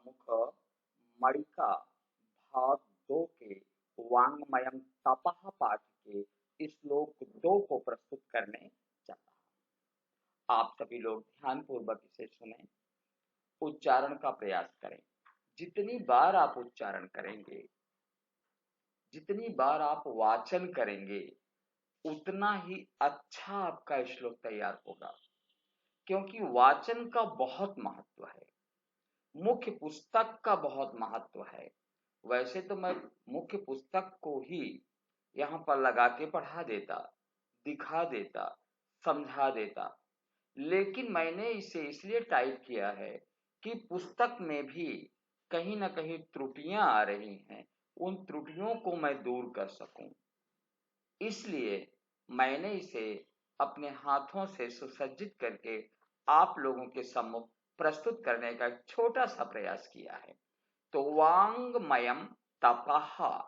मुख मणिका भाग 2 के वांग्मयम तपः पाठ के श्लोक 2 को प्रस्तुत करने जा रहा हूं। आप सभी लोग ध्यान पूर्वक इसे सुने, उच्चारण का प्रयास करें। जितनी बार आप उच्चारण करेंगे, जितनी बार आप वाचन करेंगे, उतना ही अच्छा आपका श्लोक तैयार होगा, क्योंकि वाचन का बहुत महत्व है, मुख्य पुस्तक का बहुत महत्व है। वैसे तो मैं मुख्य पुस्तक को ही यहाँ पर लगा के पढ़ा देता, दिखा देता, समझा देता, लेकिन मैंने इसे इसलिए टाइप किया है कि पुस्तक में भी कहीं ना कहीं त्रुटियां आ रही हैं, उन त्रुटियों को मैं दूर कर सकूं। इसलिए मैंने इसे अपने हाथों से सुसज्जित करके आप लोगों के सम्मुख प्रस्तुत करने का एक छोटा सा प्रयास किया है। तो वांग्मयम तपः,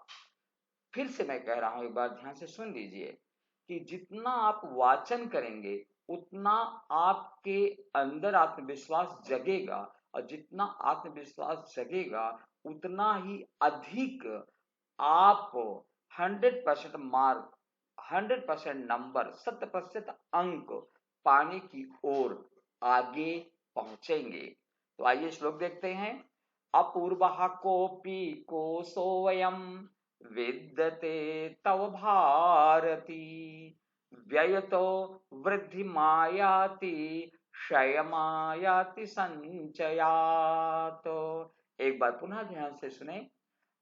फिर से मैं कह रहा हूं, एक बार ध्यान से सुन लीजिए कि जितना आप वाचन करेंगे उतना आपके अंदर आत्मविश्वास जगेगा, और जितना आत्मविश्वास जगेगा उतना ही अधिक आप 100% मार्क, 100% नंबर, 100% अंक पाने की ओर आगे पहुंचेंगे। तो आइए श्लोक देखते हैं। अपूर्वः कोऽपि कोशोऽयं विद्यते तव भारती, व्ययतो वृद्धिमायाति क्षयमायाति संचयात्। एक बार पुनः ध्यान से सुने।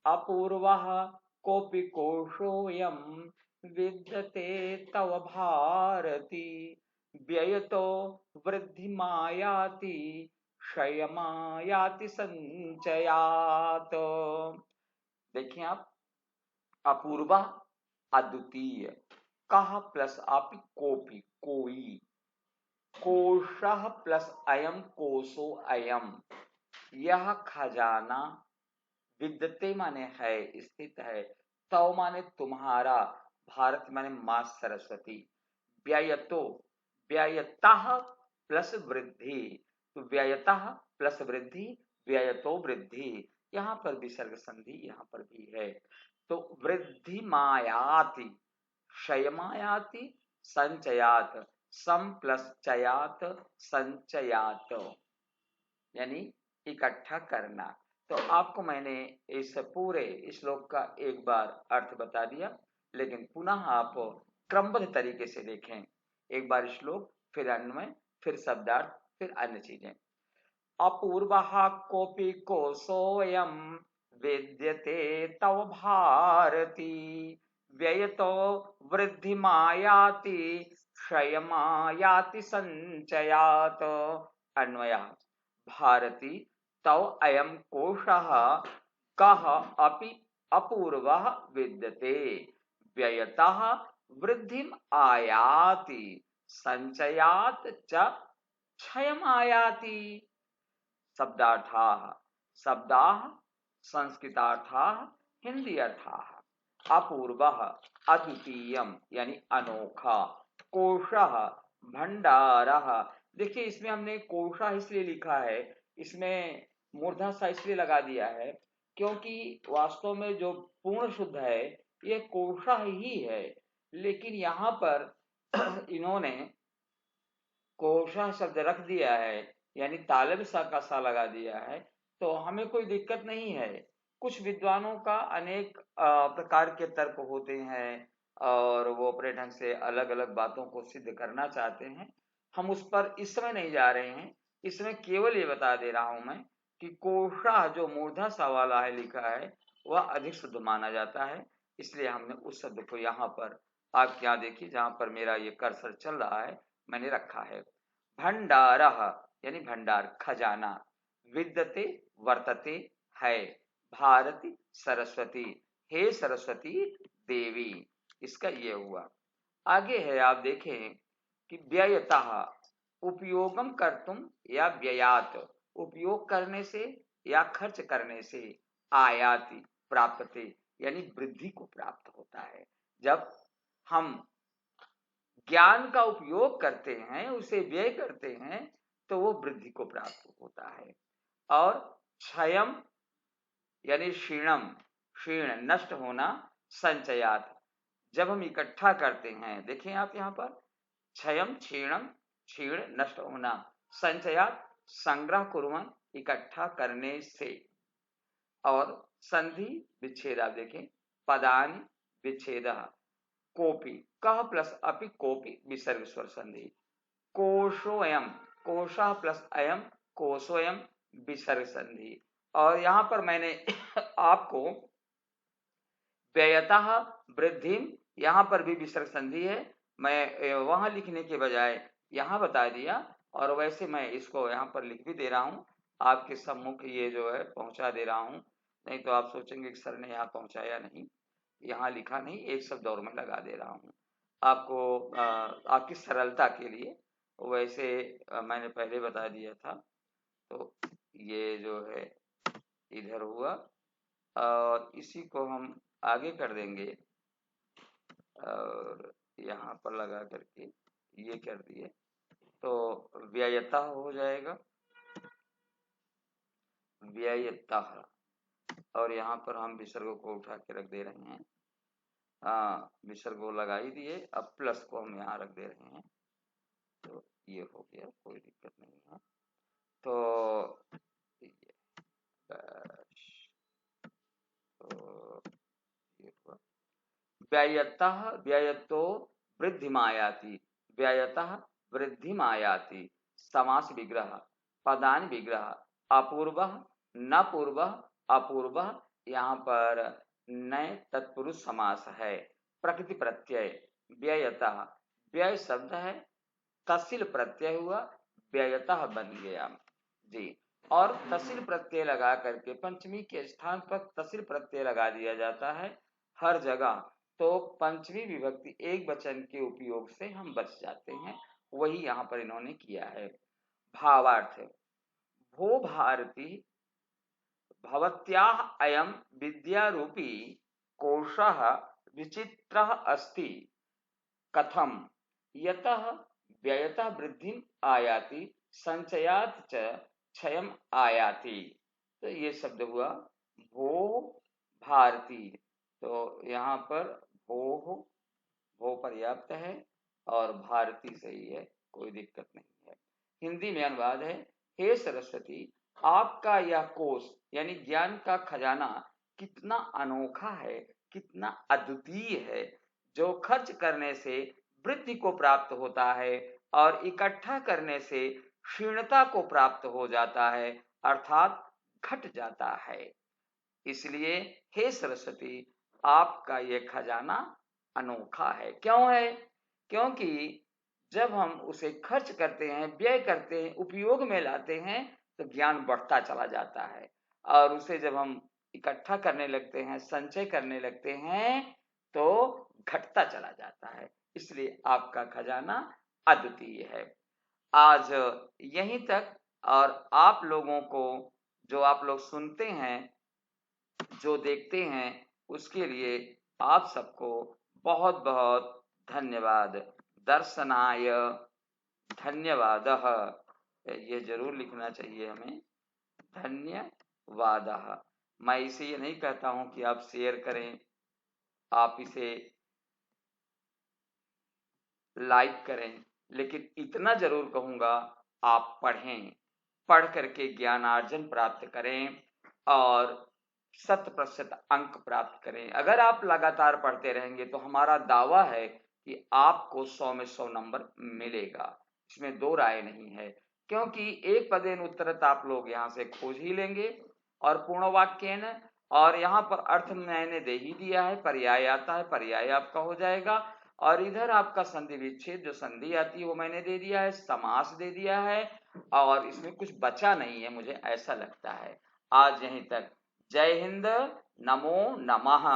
अपूर्वः कोऽपि कोशोऽयं विद्यते तव भारती, व्ययतो वृद्धिमायाति क्षयमायाति संचयात्। देखिए आप, अपूर्वा अद्वितीय, कह प्लस अपि कोपि कोई, कोशः प्लस अयम कोशो अयम, यह खजाना, विद्यते माने है, स्थित है, तव माने तुम्हारा, भारत माने मां सरस्वती, व्ययतो व्ययतः प्लस वृद्धि, तो व्ययतः प्लस वृद्धि, व्ययतो वृद्धि, यहां पर विसर्ग संधि यहां पर भी है। तो वृद्धि मायाति, क्षयमायाति, संचयात, सम प्लस चयात, संचयात, यानी इकट्ठा करना। तो आपको मैंने इस पूरे श्लोक का एक बार अर्थ बता दिया, लेकिन पुनः आप क्रमबद्ध तरीके से देखें। एक बार श्लोक, फिर अन्वय, फिर शब्दार्थ, फिर अन्य चीजें। अपूर्वः कोऽपि कोशोऽयं विद्यते तव भारती, व्ययतो वृद्धिमायाति क्षयमायाति संचयात्। अन्वयः भारती तव अयं कोशः कः अपि अपूर्वः विद्यते, व्ययतः वृद्धिम आयाति संचयात् च क्षयमायाति। शब्दार्थाः, शब्दाः संस्कृतार्थाः हिंदी अर्थाः। अपूर्वः अद्वितीयम यानी अनोखा, कोशः भंडारः। देखिए इसमें हमने कोशा इसलिए लिखा है, इसमें मूर्धा सा इसलिए लगा दिया है क्योंकि वास्तव में जो पूर्ण शुद्ध है ये कोशा ही है, लेकिन यहाँ पर इन्होंने कोशा शब्द रख दिया है, यानी तालब सा का सा लगा दिया है, तो हमें कोई दिक्कत नहीं है। कुछ विद्वानों का अनेक प्रकार के तर्क होते हैं और वो अपने ढंग से अलग अलग बातों को सिद्ध करना चाहते हैं। हम उस पर इस समय नहीं जा रहे हैं, इसमें केवल ये बता दे रहा हूं मैं कि कोशा जो मूर्धा सा वाला है लिखा है वह अधिक शुद्ध माना जाता है, इसलिए हमने उस शब्द को यहाँ पर, आप क्या देखिए जहां पर मेरा ये कर्सर चल रहा है मैंने रखा है। भंडारः यानी भंडार, खजाना, विद्यते वर्तते है, भारती सरस्वती, हे सरस्वती देवी, इसका ये हुआ। आगे है, आप देखें कि व्ययतः उपयोगम कर्तुम या व्ययात, उपयोग करने से या खर्च करने से, आयाति प्राप्तते यानी वृद्धि को प्राप्त होता है। जब हम ज्ञान का उपयोग करते हैं, उसे व्यय करते हैं, तो वो वृद्धि को प्राप्त होता है। और क्षयम यानी क्षीणम, क्षीण नष्ट होना, संचयात जब हम इकट्ठा करते हैं, देखें आप यहाँ पर क्षयम क्षीणम, क्षीण नष्ट होना, संचयात संग्रह कुर्वन् इकट्ठा करने से, और संधि विच्छेद आप देखें पदानि विच्छेद, कोपि कह प्लस अपि कोपि विसर्ग स्वर संधि, कोशोयम कोशा प्लस अयम कोशोयम विसर्ग संधि। और यहां पर मैंने आपको व्ययतः वृद्धि, यहां पर भी विसर्ग संधि है, मैं वहां लिखने के बजाय यहां बता दिया, और वैसे मैं इसको यहां पर लिख भी दे रहा हूं, आपके सम्मुख ये जो है पहुंचा दे रहा हूं, नहीं तो आप सोचेंगे कि सर ने यहाँ पहुंचाया नहीं, यहाँ लिखा नहीं, एक शब्द और मैं लगा दे रहा हूँ आपको आपकी सरलता के लिए, वैसे मैंने पहले बता दिया था। तो ये जो है इधर हुआ, और इसी को हम आगे कर देंगे, और यहाँ पर लगा करके ये कर दिए तो व्ययता हो जाएगा, व्ययता, और यहाँ पर हम विसर्ग को उठा के रख दे रहे हैं, हाँ विसर्ग को लगा ही दिए, अब प्लस को हम यहाँ रख दे रहे हैं, तो ये हो गया, कोई दिक्कत नहीं है। तो व्ययतः व्ययतो वृद्धिमायाति, व्ययतः वृद्धिमायाति समास विग्रह, पदान विग्रह, अपूर्वः न पूर्वः अपूर्वः, यहाँ पर नए तत्पुरुष समास है। प्रकृति प्रत्यय व्ययतः, व्यय शब्द है, तसिल प्रत्यय हुआ, व्ययतः बन गया जी, और तसिल प्रत्यय लगा करके पंचमी के स्थान पर तसिल प्रत्यय लगा दिया जाता है हर जगह, तो पंचमी विभक्ति एक वचन के उपयोग से हम बच जाते हैं, वही यहाँ पर इन्होंने किया है। भावार्थ, भो भारती भवत्याः अयं विद्यारूपी कोशः विचित्रः अस्ति, कथम यतः व्ययतः वृद्धिम आयाति संचयात च क्षयम आयाति। तो ये शब्द हुआ भो भारती, तो यहाँ पर भो पर्याप्त है और भारती सही है, कोई दिक्कत नहीं है। हिंदी में अनुवाद है, हे सरस्वती आपका यह कोश यानी ज्ञान का खजाना कितना अनोखा है, कितना अद्वितीय है, जो खर्च करने से वृद्धि को प्राप्त होता है और इकट्ठा करने से क्षीणता को प्राप्त हो जाता है, अर्थात घट जाता है। इसलिए हे सरस्वती आपका यह खजाना अनोखा है। क्यों है? क्योंकि जब हम उसे खर्च करते हैं, व्यय करते हैं, उपयोग में लाते हैं, तो ज्ञान बढ़ता चला जाता है, और उसे जब हम इकट्ठा करने लगते हैं, संचय करने लगते हैं, तो घटता चला जाता है। इसलिए आपका खजाना अद्वितीय है। आज यहीं तक, और आप लोगों को जो आप लोग सुनते हैं, जो देखते हैं, उसके लिए आप सबको बहुत बहुत धन्यवाद। दर्शनाय धन्यवादः, ये जरूर लिखना चाहिए हमें, धन्यवादः। मैं इसे ये नहीं कहता हूं कि आप शेयर करें, आप इसे लाइक करें, लेकिन इतना जरूर कहूंगा आप पढ़ें, पढ़ करके ज्ञानार्जन प्राप्त करें और 100% अंक प्राप्त करें। अगर आप लगातार पढ़ते रहेंगे तो हमारा दावा है कि आपको 100 में 100 नंबर मिलेगा, इसमें दो राय नहीं है, क्योंकि एक पदेन उत्तरत आप लोग यहाँ से खोज ही लेंगे, और पूर्ण वाक्येन, और यहाँ पर अर्थ मैंने दे ही दिया है, पर्याय आता है, पर्याय आपका हो जाएगा, और इधर आपका संधि विच्छेद जो संधि आती है वो मैंने दे दिया है, समास दे दिया है, और इसमें कुछ बचा नहीं है, मुझे ऐसा लगता है। आज यहीं तक। जय हिंद, नमो नमः।